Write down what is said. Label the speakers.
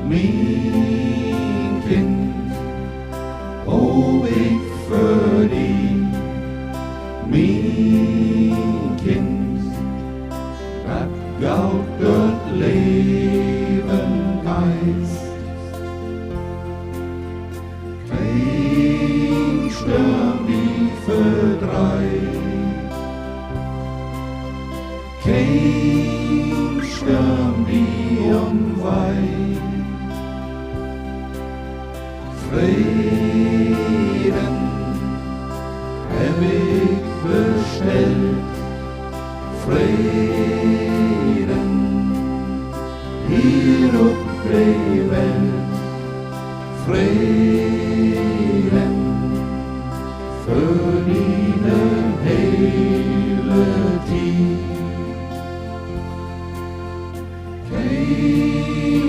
Speaker 1: Min kind, hoop ik voor die. Min kind, dat goud het leven geist. Geen sturm die verdrijft. Geen sturm die omwaait. Vreden heb ik besteld. Vreden hier op de welt. Vreden voor die hele tijd. Geen